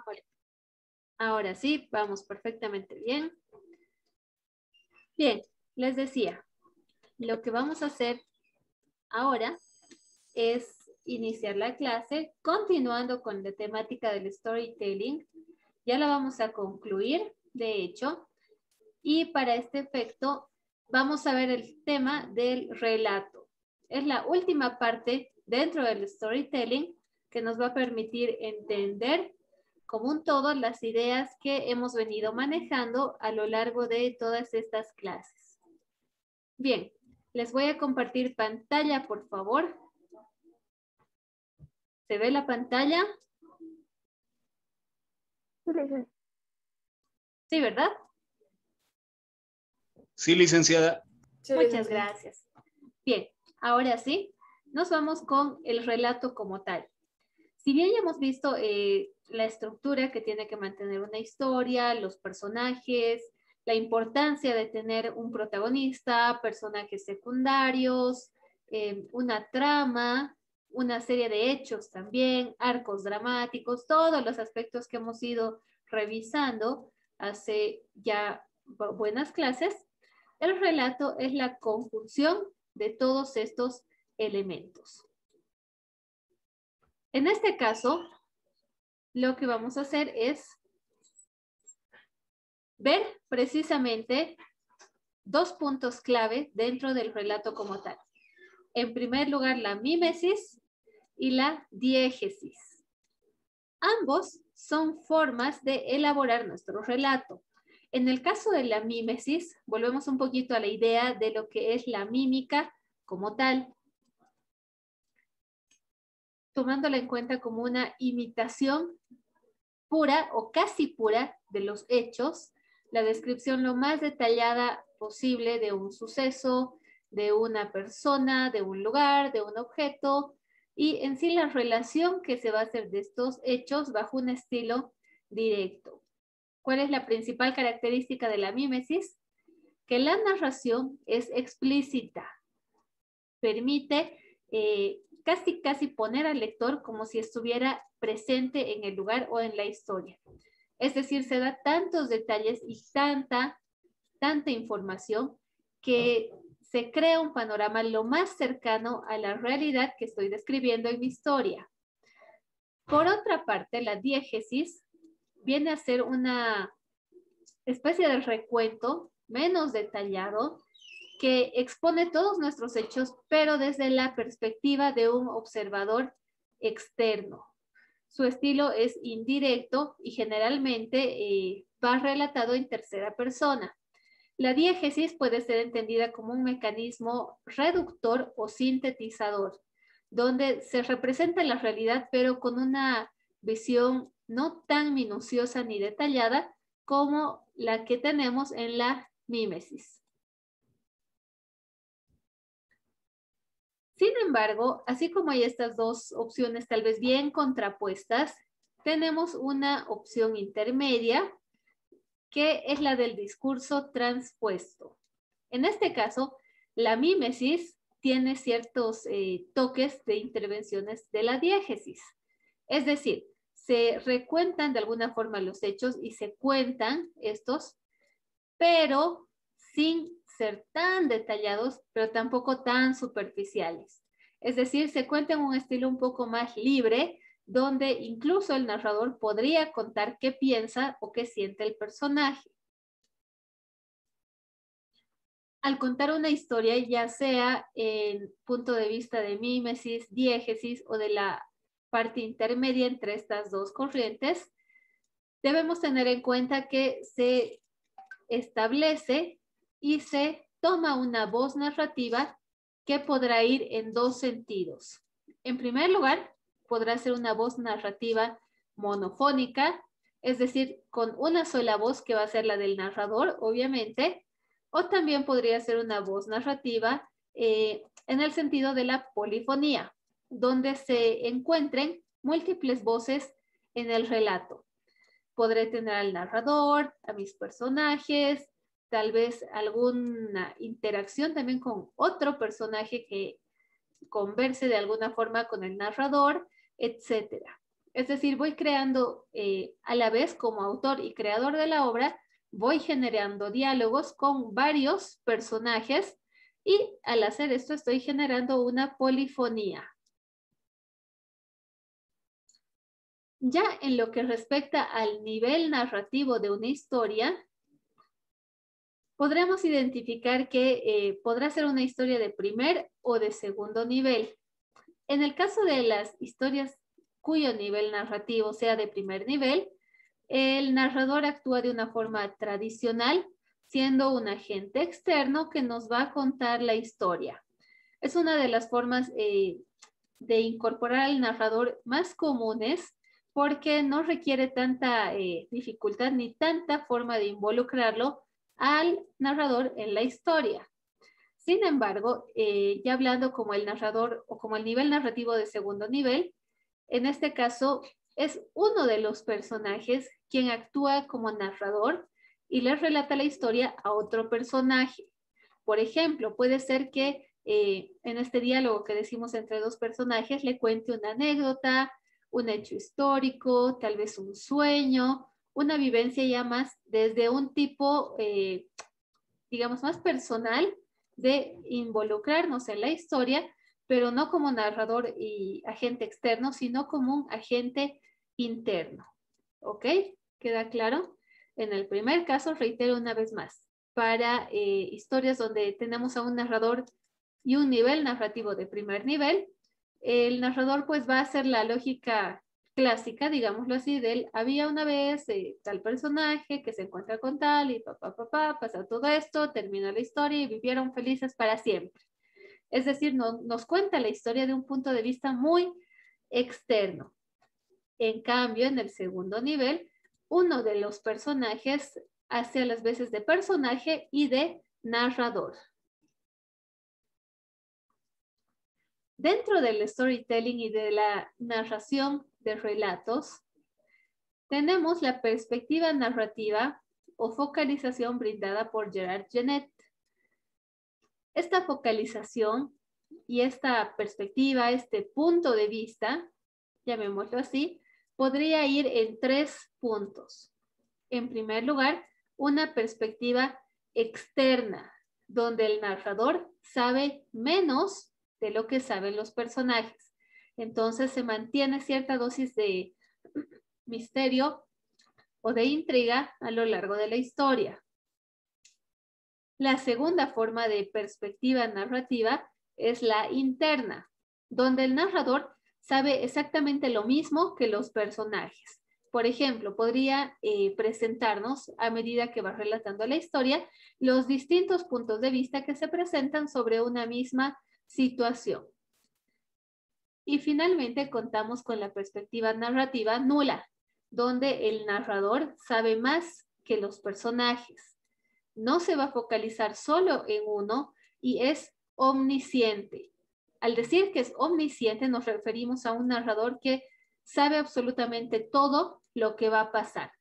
Hola. Ahora sí, vamos perfectamente bien. Bien, les decía, lo que vamos a hacer ahora es iniciar la clase continuando con la temática del storytelling. Ya la vamos a concluir, de hecho, y para este efecto vamos a ver el tema del relato. Es la última parte dentro del storytelling que nos va a permitir entender como un todo las ideas que hemos venido manejando a lo largo de todas estas clases. Bien, les voy a compartir pantalla, por favor. ¿Se ve la pantalla? Sí, ¿verdad? Sí, licenciada. Sí, muchas gracias. Bien, ahora sí, nos vamos con el relato como tal. Si bien ya hemos visto la estructura que tiene que mantener una historia, los personajes, la importancia de tener un protagonista, personajes secundarios, una trama, una serie de hechos también, arcos dramáticos, todos los aspectos que hemos ido revisando hace ya buenas clases, el relato es la conjunción de todos estos elementos. En este caso, lo que vamos a hacer es ver precisamente dos puntos clave dentro del relato como tal. En primer lugar, la mímesis y la diégesis. Ambos son formas de elaborar nuestro relato. En el caso de la mímesis, volvemos un poquito a la idea de lo que es la mímica como tal, tomándola en cuenta como una imitación pura o casi pura de los hechos, la descripción lo más detallada posible de un suceso, de una persona, de un lugar, de un objeto, y en sí la relación que se va a hacer de estos hechos bajo un estilo directo. ¿Cuál es la principal característica de la mímesis? Que la narración es explícita, permite casi poner al lector como si estuviera presente en el lugar o en la historia. Es decir, se da tantos detalles y tanta información que se crea un panorama lo más cercano a la realidad que estoy describiendo en mi historia. Por otra parte, la diégesis viene a ser una especie de recuento menos detallado que expone todos nuestros hechos, pero desde la perspectiva de un observador externo. Su estilo es indirecto y generalmente va relatado en tercera persona. La diégesis puede ser entendida como un mecanismo reductor o sintetizador, donde se representa la realidad, pero con una visión no tan minuciosa ni detallada como la que tenemos en la mímesis. Sin embargo, así como hay estas dos opciones tal vez bien contrapuestas, tenemos una opción intermedia que es la del discurso transpuesto. En este caso, la mímesis tiene ciertos toques de intervenciones de la diégesis. Es decir, se recuentan de alguna forma los hechos y se cuentan estos, pero sin ser tan detallados, pero tampoco tan superficiales. Es decir, se cuenta en un estilo un poco más libre, donde incluso el narrador podría contar qué piensa o qué siente el personaje. Al contar una historia, ya sea en punto de vista de mímesis, diégesis o de la parte intermedia entre estas dos corrientes, debemos tener en cuenta que se establece y se toma una voz narrativa que podrá ir en dos sentidos. En primer lugar, podrá ser una voz narrativa monofónica, es decir, con una sola voz que va a ser la del narrador, obviamente, o también podría ser una voz narrativa en el sentido de la polifonía, donde se encuentren múltiples voces en el relato. Podré tener al narrador, a mis personajes, tal vez alguna interacción también con otro personaje que converse de alguna forma con el narrador, etcétera. Es decir, voy creando a la vez como autor y creador de la obra, voy generando diálogos con varios personajes y al hacer esto estoy generando una polifonía. Ya en lo que respecta al nivel narrativo de una historia, podremos identificar que podrá ser una historia de primer o de segundo nivel. En el caso de las historias cuyo nivel narrativo sea de primer nivel, el narrador actúa de una forma tradicional, siendo un agente externo que nos va a contar la historia. Es una de las formas de incorporar al narrador más comunes porque no requiere tanta dificultad ni tanta forma de involucrarlo al narrador en la historia. Sin embargo, ya hablando como el narrador o como el nivel narrativo de segundo nivel, en este caso es uno de los personajes quien actúa como narrador y le relata la historia a otro personaje. Por ejemplo, puede ser que en este diálogo que decimos entre dos personajes le cuente una anécdota, un hecho histórico, tal vez un sueño, una vivencia ya más desde un tipo, digamos, más personal de involucrarnos en la historia, pero no como narrador y agente externo, sino como un agente interno. ¿Ok? ¿Queda claro? En el primer caso, reitero una vez más, para historias donde tenemos a un narrador y un nivel narrativo de primer nivel, el narrador pues va a hacer la lógica clásica, digámoslo así, del había una vez tal personaje que se encuentra con tal y pasa todo esto, termina la historia y vivieron felices para siempre. Es decir, nos cuenta la historia de un punto de vista muy externo. En cambio, en el segundo nivel, uno de los personajes hace a las veces de personaje y de narrador. Dentro del storytelling y de la narración de relatos, tenemos la perspectiva narrativa o focalización brindada por Gerard Genette. Esta focalización y esta perspectiva, este punto de vista, llamémoslo así, podría ir en 3 puntos. En primer lugar, una perspectiva externa, donde el narrador sabe menos de lo que saben los personajes. Entonces se mantiene cierta dosis de misterio o de intriga a lo largo de la historia. La segunda forma de perspectiva narrativa es la interna, donde el narrador sabe exactamente lo mismo que los personajes. Por ejemplo, podría presentarnos, a medida que va relatando la historia, los distintos puntos de vista que se presentan sobre una misma situación. Y finalmente contamos con la perspectiva narrativa nula, donde el narrador sabe más que los personajes. No se va a focalizar solo en uno y es omnisciente. Al decir que es omnisciente nos referimos a un narrador que sabe absolutamente todo lo que va a pasar.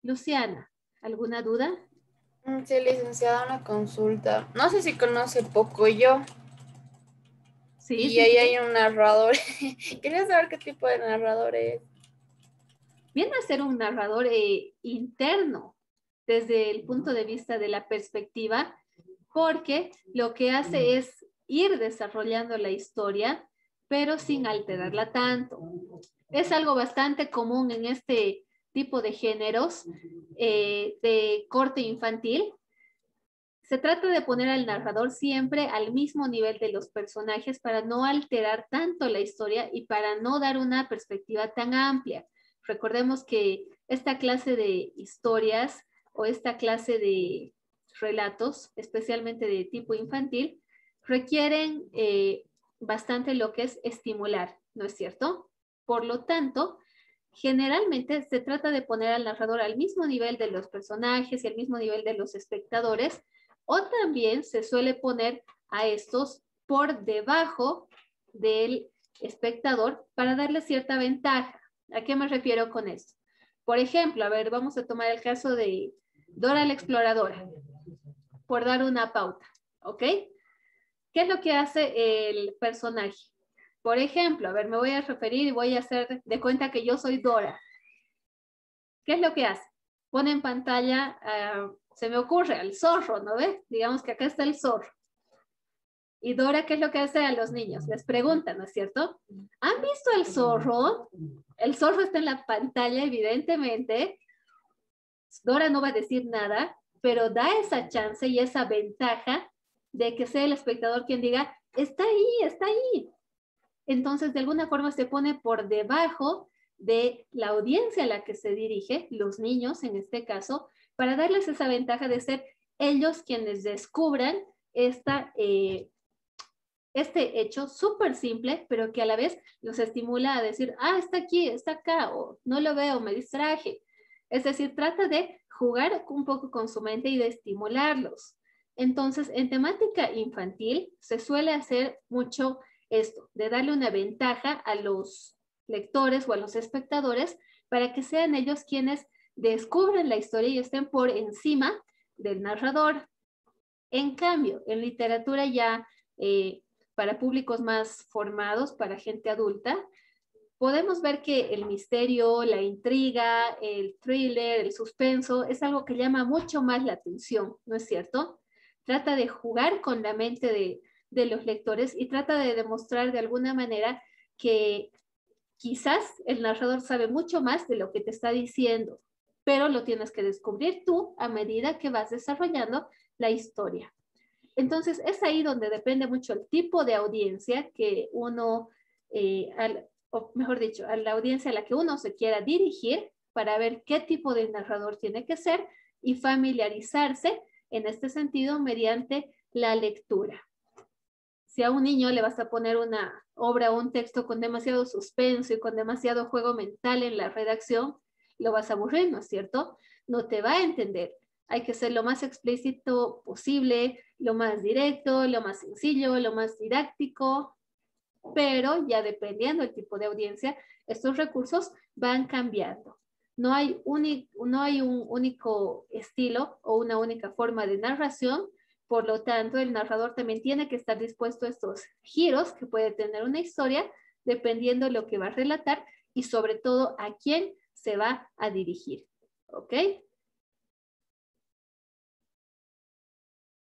Luciana, ¿alguna duda? Sí, licenciada, una consulta. No sé si conoce Pocoyo Sí, y sí, ahí sí. hay un narrador. Quería saber qué tipo de narrador es. Viene a ser un narrador interno desde el punto de vista de la perspectiva, porque lo que hace es ir desarrollando la historia, pero sin alterarla tanto. Es algo bastante común en este tipo de géneros de corte infantil. Se trata de poner al narrador siempre al mismo nivel de los personajes para no alterar tanto la historia y para no dar una perspectiva tan amplia. Recordemos que esta clase de historias o esta clase de relatos, especialmente de tipo infantil, requieren bastante lo que es estimular, ¿no es cierto? Por lo tanto, generalmente se trata de poner al narrador al mismo nivel de los personajes y al mismo nivel de los espectadores, o también se suele poner a estos por debajo del espectador para darle cierta ventaja. ¿A qué me refiero con esto? Por ejemplo, a ver, vamos a tomar el caso de Dora la Exploradora, por dar una pauta, ¿ok? ¿Qué es lo que hace el personaje? Por ejemplo, a ver, me voy a referir y voy a hacer de cuenta que yo soy Dora. ¿Qué es lo que hace? Pone en pantalla, se me ocurre, al zorro, ¿no ves? Digamos que acá está el zorro. Y Dora, ¿qué es lo que hace a los niños? Les pregunta, ¿no es cierto? ¿Han visto el zorro? El zorro está en la pantalla, evidentemente. Dora no va a decir nada, pero da esa chance y esa ventaja de que sea el espectador quien diga, está ahí, está ahí. Entonces, de alguna forma se pone por debajo de la audiencia a la que se dirige, los niños en este caso, para darles esa ventaja de ser ellos quienes descubran este hecho súper simple, pero que a la vez los estimula a decir, está aquí, está acá, o no lo veo, me distraje. Es decir, trata de jugar un poco con su mente y de estimularlos. Entonces, en temática infantil se suele hacer mucho esto, de darle una ventaja a los lectores o a los espectadores para que sean ellos quienes descubren la historia y estén por encima del narrador. En cambio, en literatura ya para públicos más formados, para gente adulta, podemos ver que el misterio, la intriga, el thriller, el suspenso, es algo que llama mucho más la atención, ¿no es cierto? Trata de jugar con la mente de los lectores y trata de demostrar de alguna manera que quizás el narrador sabe mucho más de lo que te está diciendo, pero lo tienes que descubrir tú a medida que vas desarrollando la historia. Entonces, es ahí donde depende mucho el tipo de audiencia que uno, o mejor dicho, a la audiencia a la que uno se quiera dirigir para ver qué tipo de narrador tiene que ser y familiarizarse en este sentido mediante la lectura. Si a un niño le vas a poner una obra o un texto con demasiado suspenso y con demasiado juego mental en la redacción, lo vas a aburrir, ¿no es cierto? No te va a entender. Hay que ser lo más explícito posible, lo más directo, lo más sencillo, lo más didáctico, pero ya dependiendo del tipo de audiencia, estos recursos van cambiando. No hay un único estilo o una única forma de narración, por lo tanto, el narrador también tiene que estar dispuesto a estos giros que puede tener una historia, dependiendo de lo que va a relatar y sobre todo a quién se va a dirigir. ¿Ok?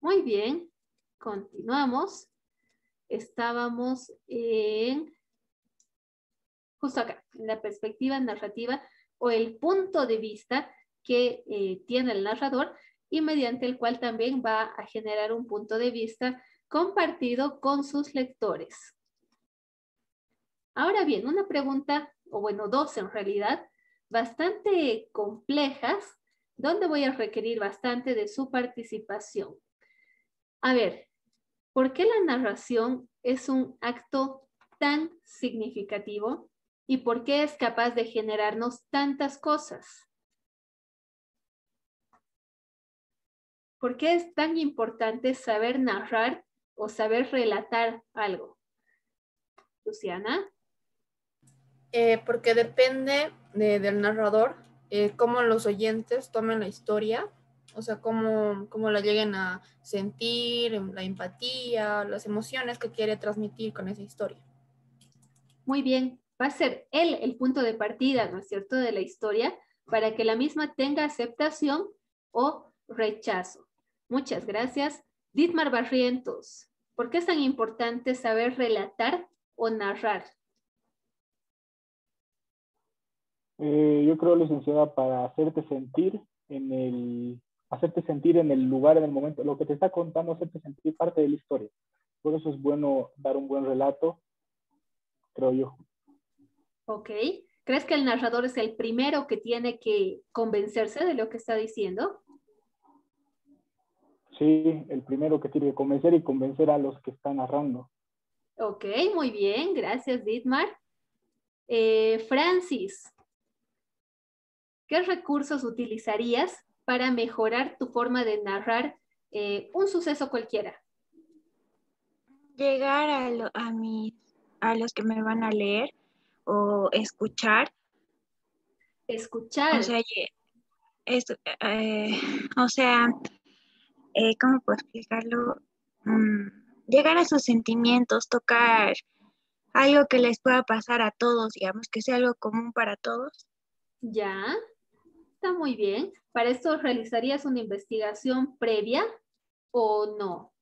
Muy bien, continuamos. Estábamos justo acá, en la perspectiva narrativa o el punto de vista que tiene el narrador y mediante el cual también va a generar un punto de vista compartido con sus lectores. Ahora bien, una pregunta, o bueno, dos en realidad, bastante complejas, donde voy a requerir bastante de su participación. A ver, ¿por qué la narración es un acto tan significativo y por qué es capaz de generarnos tantas cosas? ¿Por qué es tan importante saber narrar o saber relatar algo? Luciana. Porque depende del narrador, cómo los oyentes tomen la historia, o sea, cómo la lleguen a sentir, la empatía, las emociones que quiere transmitir con esa historia. Muy bien, va a ser él el punto de partida, ¿no es cierto?, de la historia para que la misma tenga aceptación o rechazo. Muchas gracias. Dietmar Barrientos, ¿por qué es tan importante saber relatar o narrar? Yo creo, licenciada, para hacerte sentir en el lugar, en el momento, lo que te está contando, hacerte sentir parte de la historia. Por eso es bueno dar un buen relato, creo yo. Ok. ¿Crees que el narrador es el primero que tiene que convencerse de lo que está diciendo? Sí, el primero que tiene que convencer y convencer a los que están narrando. Ok, muy bien. Gracias, Dietmar. Francis, ¿qué recursos utilizarías para mejorar tu forma de narrar un suceso cualquiera? Llegar a los que me van a leer o escuchar, Escuchar. o sea, o sea, ¿cómo puedo explicarlo? Llegar a sus sentimientos, tocar algo que les pueda pasar a todos, digamos, que sea algo común para todos. Ya, está muy bien. ¿Para esto realizarías una investigación previa o no?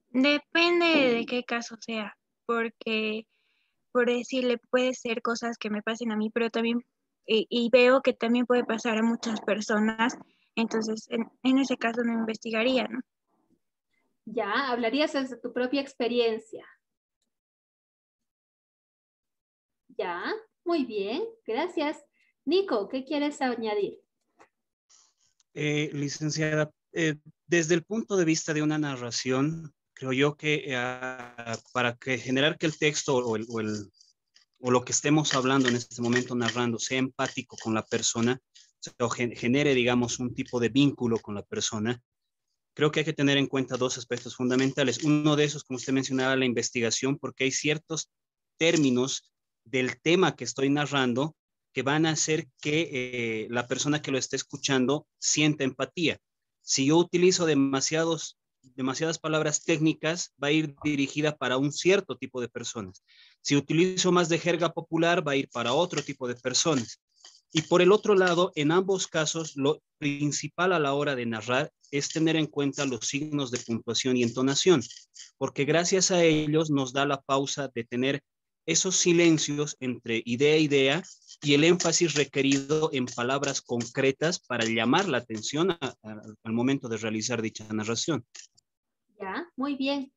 Depende de qué caso sea, porque por decirle puede ser cosas que me pasen a mí, pero también, y veo que también puede pasar a muchas personas, entonces en ese caso no investigaría, ¿no? Ya, hablarías desde tu propia experiencia. Ya, muy bien, gracias. Nico, ¿qué quieres añadir? Licenciada, desde el punto de vista de una narración, creo yo que para que generar que el texto o lo que estemos hablando en este momento narrando sea empático con la persona, o genere, digamos, un tipo de vínculo con la persona, creo que hay que tener en cuenta dos aspectos fundamentales. Uno de esos, como usted mencionaba, la investigación, porque hay ciertos términos del tema que estoy narrando que van a hacer que la persona que lo esté escuchando sienta empatía. Si yo utilizo demasiadas palabras técnicas, va a ir dirigida para un cierto tipo de personas. Si utilizo más de jerga popular, va a ir para otro tipo de personas. Y por el otro lado, en ambos casos, lo principal a la hora de narrar es tener en cuenta los signos de puntuación y entonación, porque gracias a ellos nos da la pausa de tener esos silencios entre idea e idea y el énfasis requerido en palabras concretas para llamar la atención al momento de realizar dicha narración. Ya, muy bien,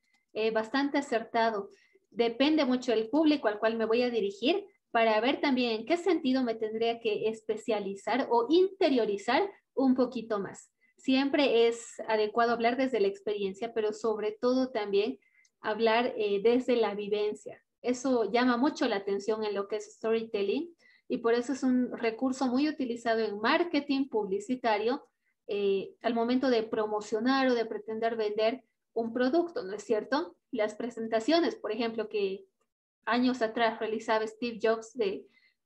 bastante acertado. Depende mucho del público al cual me voy a dirigir para ver también en qué sentido me tendría que especializar o interiorizar un poquito más. Siempre es adecuado hablar desde la experiencia, pero sobre todo también hablar desde la vivencia. Eso llama mucho la atención en lo que es storytelling y por eso es un recurso muy utilizado en marketing publicitario al momento de promocionar o de pretender vender un producto, ¿no es cierto? Las presentaciones, por ejemplo, que años atrás realizaba Steve Jobs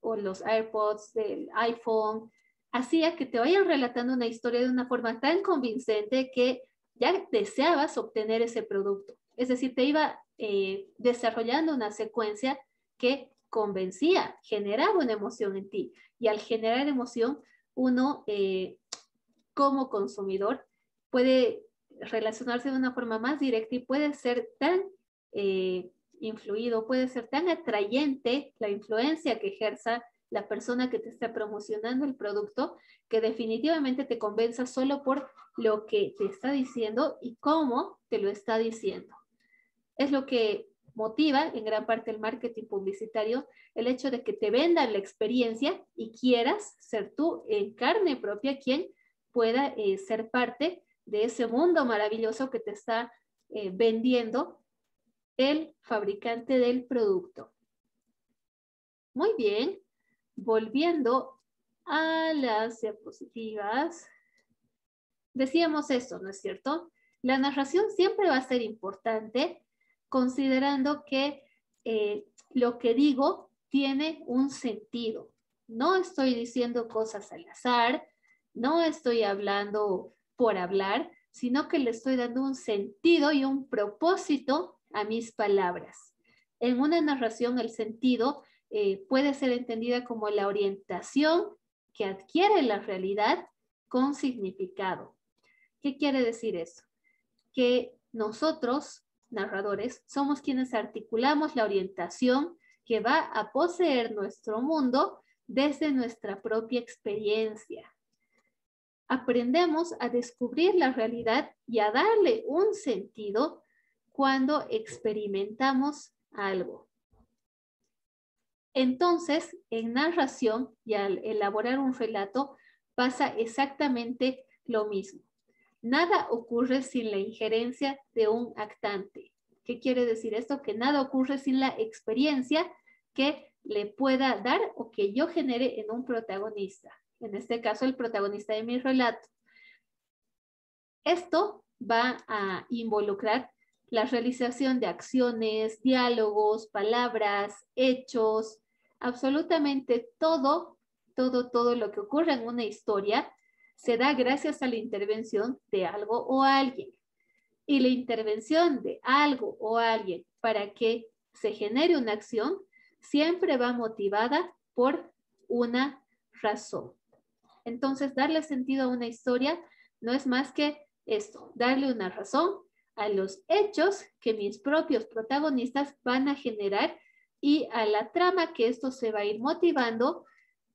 o los AirPods, del iPhone, hacía que te vayan relatando una historia de una forma tan convincente que ya deseabas obtener ese producto. Es decir, te iba desarrollando una secuencia que convencía, generaba una emoción en ti. Y al generar emoción, uno como consumidor puede relacionarse de una forma más directa y puede ser tan influido, puede ser tan atrayente la influencia que ejerza la persona que te está promocionando el producto, que definitivamente te convenza solo por lo que te está diciendo y cómo te lo está diciendo. Es lo que motiva en gran parte el marketing publicitario, el hecho de que te vendan la experiencia y quieras ser tú en carne propia quien pueda ser parte de ese mundo maravilloso que te está vendiendo el fabricante del producto. Muy bien, volviendo a las diapositivas, decíamos eso, ¿no es cierto? La narración siempre va a ser importante considerando que lo que digo tiene un sentido. No estoy diciendo cosas al azar, no estoy hablando por hablar, sino que le estoy dando un sentido y un propósito a mis palabras. En una narración el sentido puede ser entendida como la orientación que adquiere la realidad con significado. ¿Qué quiere decir eso? Que nosotros, narradores, somos quienes articulamos la orientación que va a poseer nuestro mundo desde nuestra propia experiencia. Aprendemos a descubrir la realidad y a darle un sentido cuando experimentamos algo. Entonces, en narración y al elaborar un relato pasa exactamente lo mismo. Nada ocurre sin la injerencia de un actante. ¿Qué quiere decir esto? Que nada ocurre sin la experiencia que le pueda dar o que yo genere en un protagonista. En este caso, el protagonista de mi relato. Esto va a involucrar la realización de acciones, diálogos, palabras, hechos, absolutamente todo lo que ocurre en una historia se da gracias a la intervención de algo o alguien. Y la intervención de algo o alguien para que se genere una acción siempre va motivada por una razón. Entonces, darle sentido a una historia no es más que esto, darle una razón a los hechos que mis propios protagonistas van a generar y a la trama que esto se va a ir motivando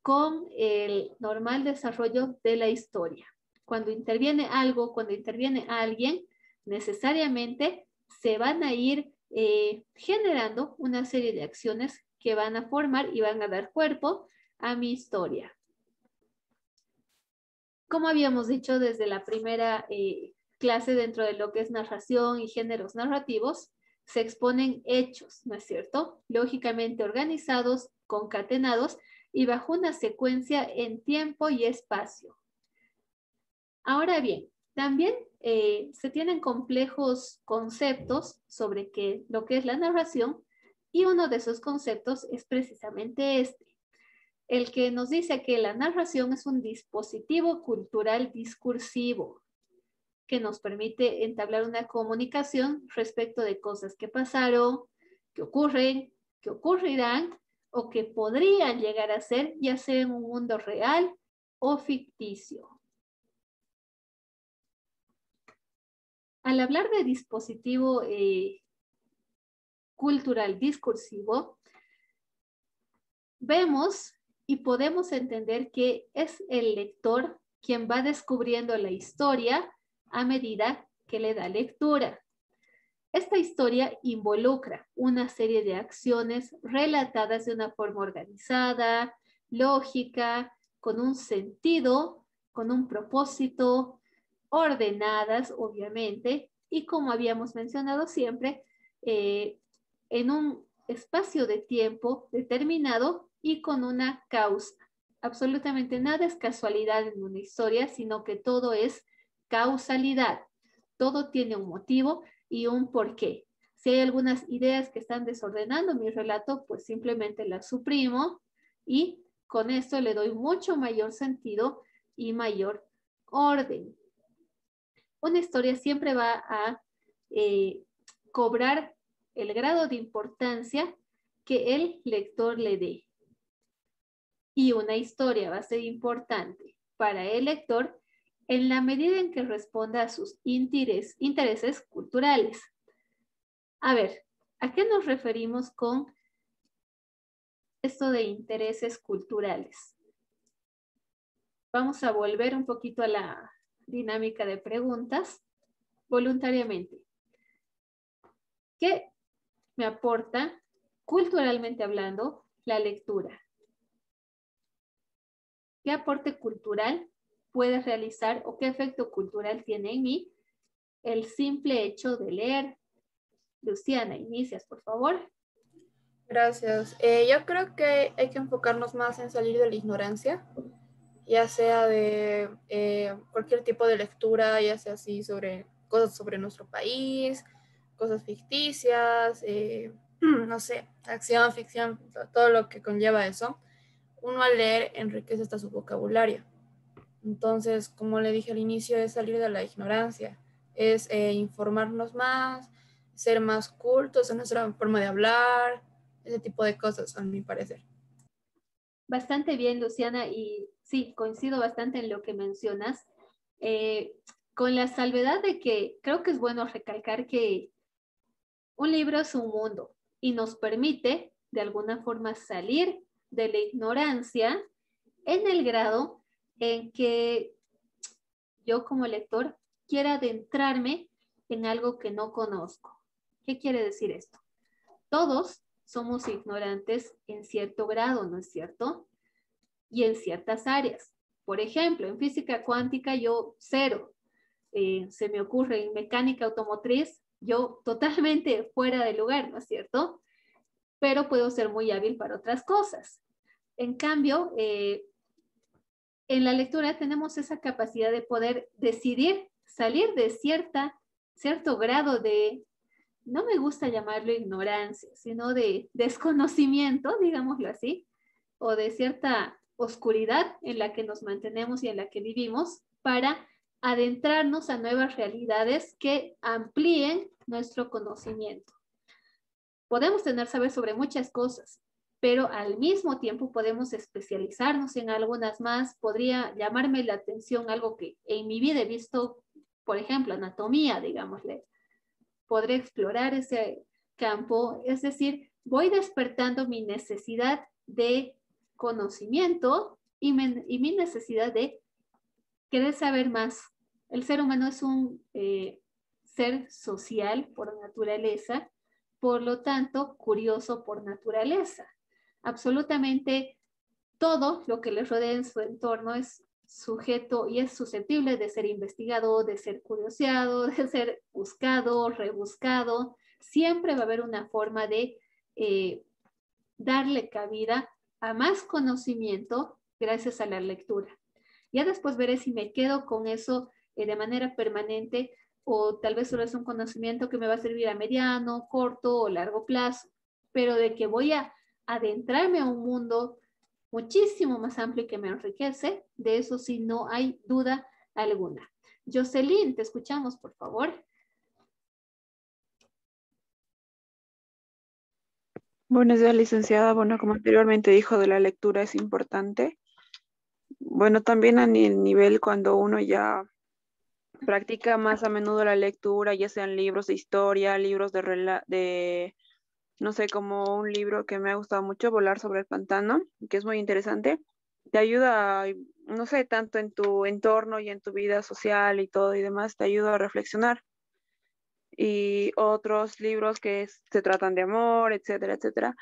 con el normal desarrollo de la historia. Cuando interviene algo, cuando interviene alguien, necesariamente se van a ir generando una serie de acciones que van a formar y van a dar cuerpo a mi historia. Como habíamos dicho desde la primera clase dentro de lo que es narración y géneros narrativos, se exponen hechos, ¿no es cierto? Lógicamente organizados, concatenados y bajo una secuencia en tiempo y espacio. Ahora bien, también se tienen complejos conceptos sobre lo que es la narración y uno de esos conceptos es precisamente este, el que nos dice que la narración es un dispositivo cultural discursivo que nos permite entablar una comunicación respecto de cosas que pasaron, que ocurren, que ocurrirán o que podrían llegar a ser, ya sea en un mundo real o ficticio. Al hablar de dispositivo cultural discursivo, vemos y podemos entender que es el lector quien va descubriendo la historia a medida que le da lectura. Esta historia involucra una serie de acciones relatadas de una forma organizada, lógica, con un sentido, con un propósito, ordenadas, obviamente, y como habíamos mencionado siempre, en un espacio de tiempo determinado y con una causa. Absolutamente nada es casualidad en una historia, sino que todo es causalidad. Todo tiene un motivo y un porqué. Si hay algunas ideas que están desordenando mi relato, pues simplemente las suprimo y con esto le doy mucho mayor sentido y mayor orden. Una historia siempre va a cobrar el grado de importancia que el lector le dé. Y una historia va a ser importante para el lector en la medida en que responda a sus intereses culturales. A ver, ¿a qué nos referimos con esto de intereses culturales? Vamos a volver un poquito a la dinámica de preguntas voluntariamente. ¿Qué me aporta, culturalmente hablando, la lectura? ¿Qué aporte cultural puede realizar o qué efecto cultural tiene en mí el simple hecho de leer? Luciana, inicias, por favor. Gracias. Yo creo que hay que enfocarnos más en salir de la ignorancia, ya sea de cualquier tipo de lectura, ya sea así sobre cosas sobre nuestro país, cosas ficticias, no sé, acción, ficción, todo lo que conlleva eso. Uno al leer enriquece hasta su vocabulario. Entonces, como le dije al inicio, es salir de la ignorancia, es informarnos más, ser más cultos en nuestra forma de hablar, ese tipo de cosas, a mi parecer. Bastante bien, Luciana, y sí, coincido bastante en lo que mencionas, con la salvedad de que creo que es bueno recalcar que un libro es un mundo y nos permite de alguna forma salir de la ignorancia en el grado en que yo como lector quiera adentrarme en algo que no conozco. ¿Qué quiere decir esto? Todos somos ignorantes en cierto grado, ¿no es cierto? Y en ciertas áreas. Por ejemplo, en física cuántica yo cero. Se me ocurre en mecánica automotriz, yo totalmente fuera de lugar, ¿no es cierto? Pero puedo ser muy hábil para otras cosas. En cambio, en la lectura tenemos esa capacidad de poder decidir salir de cierto grado de, no me gusta llamarlo ignorancia, sino de desconocimiento, digámoslo así, o de cierta oscuridad en la que nos mantenemos y en la que vivimos para adentrarnos a nuevas realidades que amplíen nuestro conocimiento. Podemos tener saber sobre muchas cosas, pero al mismo tiempo podemos especializarnos en algunas más. Podría llamarme la atención algo que en mi vida he visto, por ejemplo, anatomía, digámosle. Podré explorar ese campo, es decir, voy despertando mi necesidad de conocimiento y mi necesidad de querer saber más. El ser humano es un ser social por naturaleza, por lo tanto, curioso por naturaleza. Absolutamente todo lo que le rodea en su entorno es sujeto y es susceptible de ser investigado, de ser curioseado, de ser buscado, rebuscado. Siempre va a haber una forma de darle cabida a más conocimiento gracias a la lectura. Ya después veré si me quedo con eso de manera permanente o tal vez solo es un conocimiento que me va a servir a mediano, corto o largo plazo, pero de que voy a adentrarme a un mundo muchísimo más amplio y que me enriquece, de eso sí no hay duda alguna. Jocelyn, te escuchamos, por favor. Buenos días, licenciada. Bueno, como anteriormente dijo, de la lectura es importante. Bueno, también a nivel cuando uno ya practica más a menudo la lectura, ya sean libros de historia, libros de no sé, como un libro que me ha gustado mucho, Volar sobre el pantano, que es muy interesante. Te ayuda, no sé, tanto en tu entorno y en tu vida social y todo y demás, te ayuda a reflexionar. Y otros libros que se tratan de amor, etcétera, etcétera.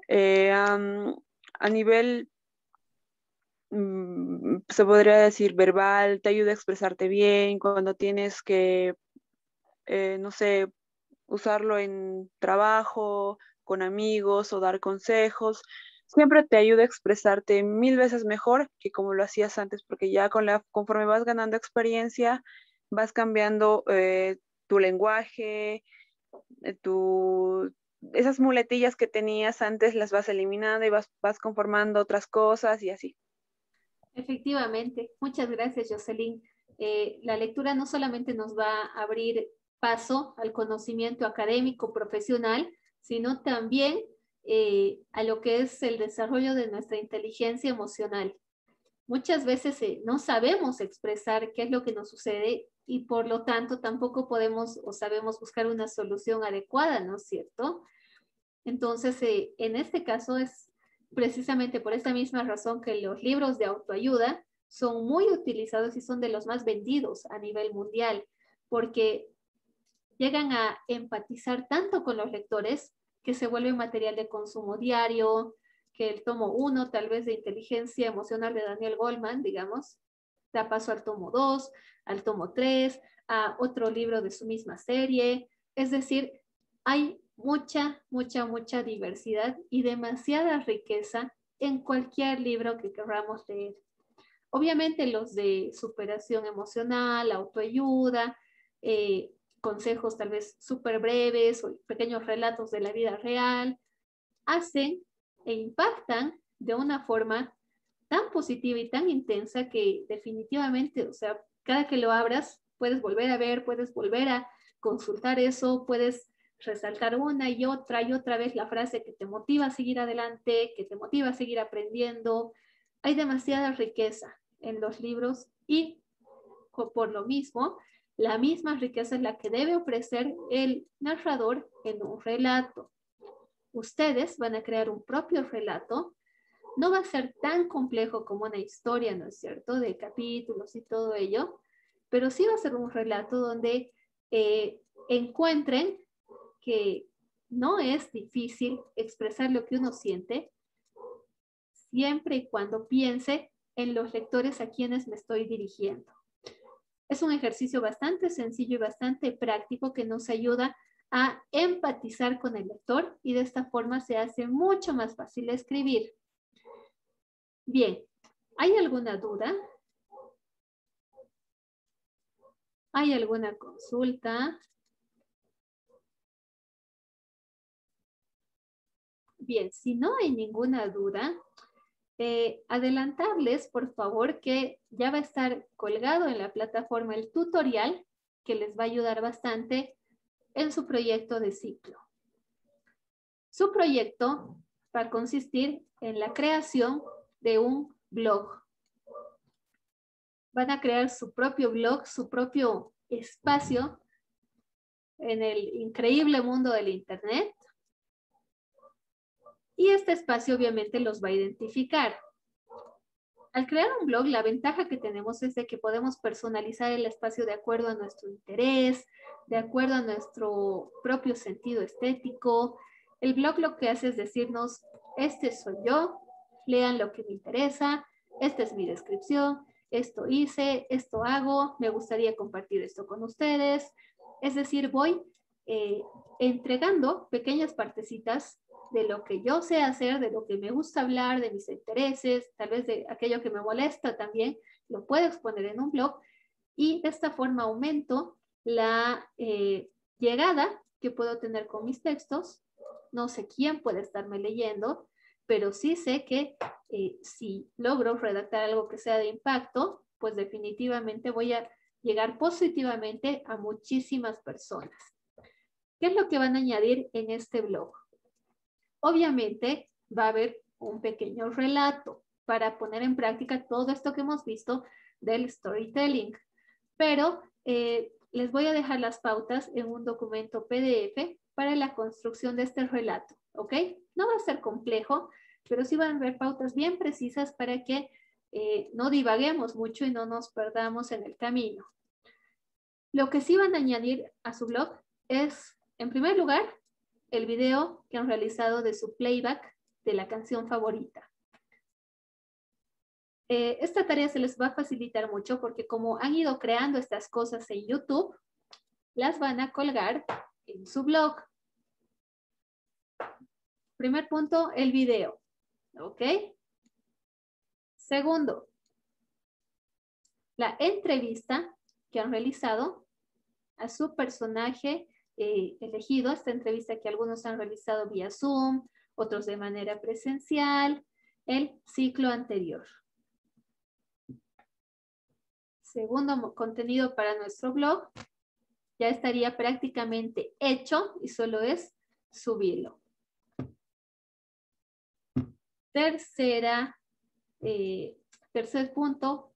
A nivel, se podría decir verbal, te ayuda a expresarte bien cuando tienes que, no sé, usarlo en trabajo, con amigos o dar consejos. Siempre te ayuda a expresarte 1000 veces mejor que como lo hacías antes, porque ya conforme vas ganando experiencia, vas cambiando tu lenguaje, esas muletillas que tenías antes las vas eliminando y vas conformando otras cosas y así. Efectivamente, muchas gracias, Jocelyn. La lectura no solamente nos va a abrir paso al conocimiento académico, profesional, sino también a lo que es el desarrollo de nuestra inteligencia emocional. Muchas veces no sabemos expresar qué es lo que nos sucede y por lo tanto tampoco podemos o sabemos buscar una solución adecuada, ¿no es cierto? Entonces, en este caso es precisamente por esta misma razón que los libros de autoayuda son muy utilizados y son de los más vendidos a nivel mundial, porque llegan a empatizar tanto con los lectores que se vuelve material de consumo diario, que el tomo 1 tal vez de inteligencia emocional de Daniel Goleman, digamos, da paso al tomo 2, al tomo 3, a otro libro de su misma serie. Es decir, hay mucha diversidad y demasiada riqueza en cualquier libro que queramos leer. Obviamente los de superación emocional, autoayuda, consejos tal vez súper breves o pequeños relatos de la vida real, hacen e impactan de una forma tan positiva y tan intensa que definitivamente, o sea, cada que lo abras, puedes volver a ver, puedes volver a consultar eso, puedes resaltar una y otra vez la frase que te motiva a seguir adelante, que te motiva a seguir aprendiendo. Hay demasiada riqueza en los libros y por lo mismo, la misma riqueza es la que debe ofrecer el narrador en un relato. Ustedes van a crear un propio relato. No va a ser tan complejo como una historia, ¿no es cierto?, de capítulos y todo ello, pero sí va a ser un relato donde encuentren que no es difícil expresar lo que uno siente, siempre y cuando piense en los lectores a quienes me estoy dirigiendo. Es un ejercicio bastante sencillo y bastante práctico que nos ayuda a empatizar con el lector y de esta forma se hace mucho más fácil escribir. Bien, ¿hay alguna duda? ¿Hay alguna consulta? Bien, si no hay ninguna duda, adelantarles, por favor, que ya va a estar colgado en la plataforma el tutorial que les va a ayudar bastante en su proyecto de ciclo. Su proyecto va a consistir en la creación de un blog. Van a crear su propio blog, su propio espacio en el increíble mundo del Internet. Y este espacio obviamente los va a identificar. Al crear un blog, la ventaja que tenemos es de que podemos personalizar el espacio de acuerdo a nuestro interés, de acuerdo a nuestro propio sentido estético. El blog lo que hace es decirnos, este soy yo, lean lo que me interesa, esta es mi descripción, esto hice, esto hago, me gustaría compartir esto con ustedes. Es decir, voy entregando pequeñas partecitas de lo que yo sé hacer, de lo que me gusta hablar, de mis intereses, tal vez de aquello que me molesta también, lo puedo exponer en un blog y de esta forma aumento la llegada que puedo tener con mis textos. No sé quién puede estarme leyendo, pero sí sé que si logro redactar algo que sea de impacto, pues definitivamente voy a llegar positivamente a muchísimas personas. ¿Qué es lo que van a añadir en este blog? Obviamente va a haber un pequeño relato para poner en práctica todo esto que hemos visto del storytelling, pero les voy a dejar las pautas en un documento PDF para la construcción de este relato, ¿ok? No va a ser complejo, pero sí van a haber pautas bien precisas para que no divaguemos mucho y no nos perdamos en el camino. Lo que sí van a añadir a su blog es, en primer lugar, el video que han realizado de su playback de la canción favorita. Esta tarea se les va a facilitar mucho porque como han ido creando estas cosas en YouTube, las van a colgar en su blog. Primer punto, el video. ¿Ok? Segundo, la entrevista que han realizado a su personaje elegido, esta entrevista que algunos han realizado vía Zoom, otros de manera presencial, el ciclo anterior. Segundo contenido para nuestro blog, ya estaría prácticamente hecho y solo es subirlo. Tercer punto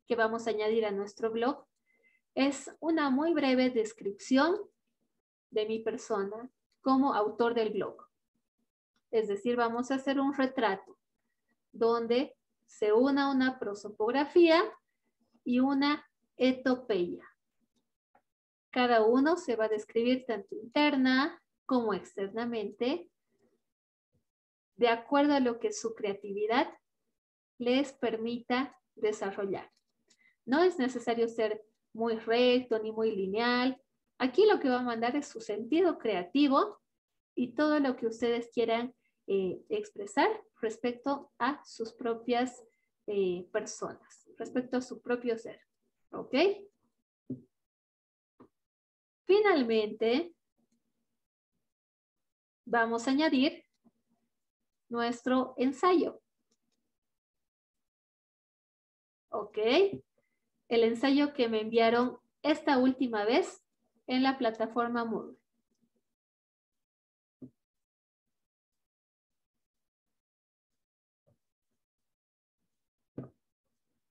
que vamos a añadir a nuestro blog es una muy breve descripción de mi persona como autor del blog. Es decir, vamos a hacer un retrato donde se una una prosopografía y una etopeya. Cada uno se va a describir tanto interna como externamente, de acuerdo a lo que su creatividad les permita desarrollar. No es necesario ser muy recto ni muy lineal. Aquí lo que va a mandar es su sentido creativo y todo lo que ustedes quieran expresar respecto a sus propias personas, respecto a su propio ser. ¿Ok? Finalmente, vamos a añadir nuestro ensayo. ¿Ok? El ensayo que me enviaron esta última vez en la plataforma Moodle.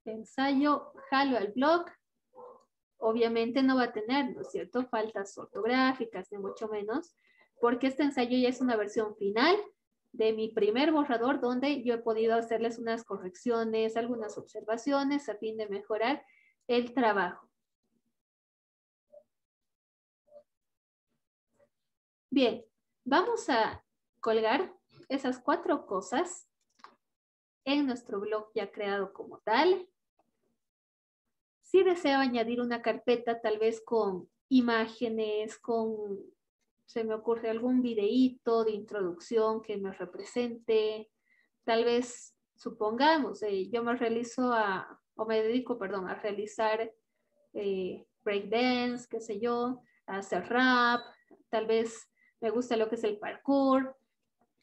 Ensayo, jalo al blog. Obviamente no va a tener, ¿no es cierto?, faltas ortográficas, ni mucho menos, porque este ensayo ya es una versión final de mi primer borrador donde yo he podido hacerles unas correcciones, algunas observaciones a fin de mejorar el trabajo. Bien, vamos a colgar esas 4 cosas en nuestro blog ya creado como tal. Si deseo añadir una carpeta tal vez con imágenes, se me ocurre algún videíto de introducción que me represente, tal vez supongamos, yo me dedico a realizar breakdance, qué sé yo, a hacer rap, tal vez me gusta lo que es el parkour.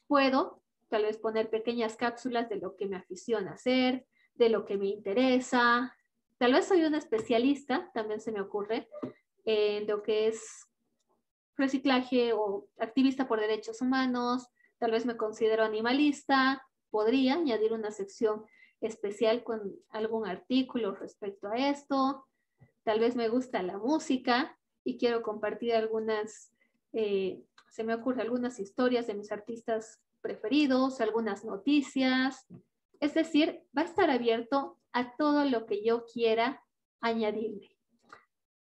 Puedo tal vez poner pequeñas cápsulas de lo que me aficiona hacer, de lo que me interesa. Tal vez soy una especialista, también se me ocurre, en lo que es reciclaje o activista por derechos humanos, tal vez me considero animalista, podría añadir una sección especial con algún artículo respecto a esto. Tal vez me gusta la música y quiero compartir algunas, se me ocurre algunas historias de mis artistas preferidos, algunas noticias. Es decir, va a estar abierto a todo lo que yo quiera añadirle.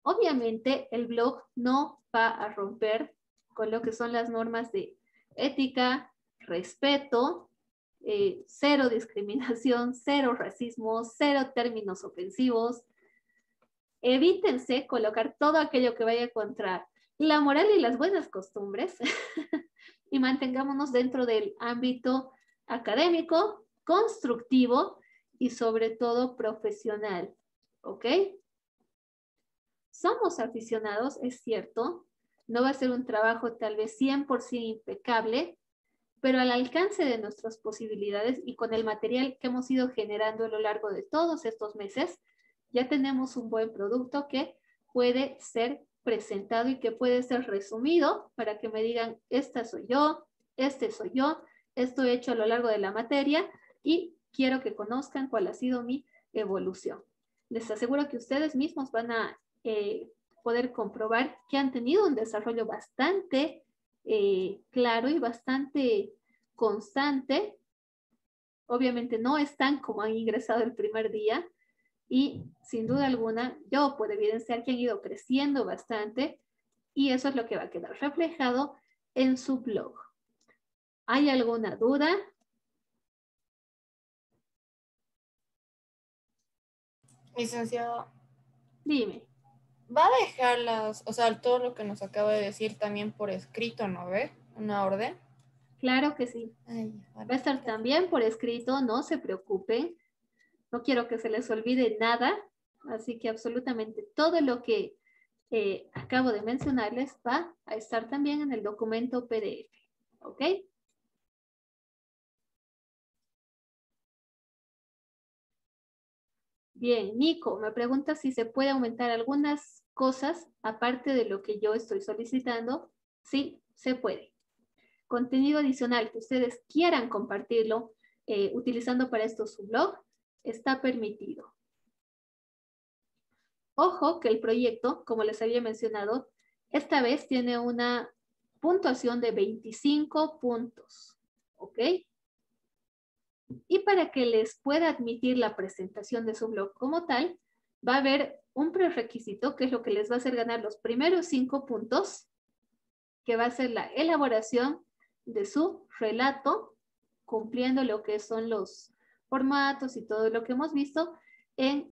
Obviamente, el blog no va a romper con lo que son las normas de ética, respeto, cero discriminación, cero racismo, cero términos ofensivos. Evítense colocar todo aquello que vaya contra la moral y las buenas costumbres y mantengámonos dentro del ámbito académico, constructivo y sobre todo profesional. ¿Ok? Somos aficionados, es cierto, no va a ser un trabajo tal vez 100% impecable, pero al alcance de nuestras posibilidades y con el material que hemos ido generando a lo largo de todos estos meses, ya tenemos un buen producto que puede ser presentado y que puede ser resumido para que me digan, esta soy yo, este soy yo, esto he hecho a lo largo de la materia y quiero que conozcan cuál ha sido mi evolución. Les aseguro que ustedes mismos van a poder comprobar que han tenido un desarrollo bastante claro y bastante constante. Obviamente no están como han ingresado el primer día y sin duda alguna yo puedo evidenciar que han ido creciendo bastante y eso es lo que va a quedar reflejado en su blog. ¿Hay alguna duda? Licenciada, Dime. va a dejarlas, o sea, todo lo que nos acaba de decir también por escrito, ¿no ve? Una orden. Claro que sí. Ay, Va a estar también por escrito, no se preocupen. No quiero que se les olvide nada, así que absolutamente todo lo que acabo de mencionarles va a estar también en el documento PDF. ¿Ok? Bien, Nico, me pregunta si se puede aumentar algunas cosas aparte de lo que yo estoy solicitando. Sí, se puede. Contenido adicional que ustedes quieran compartirlo utilizando para esto su blog, está permitido. Ojo que el proyecto, como les había mencionado, esta vez tiene una puntuación de 25 puntos. ¿Ok? Y para que les pueda admitir la presentación de su blog como tal, va a haber un prerequisito que es lo que les va a hacer ganar los primeros 5 puntos, que va a ser la elaboración de su relato, cumpliendo lo que son los formatos y todo lo que hemos visto en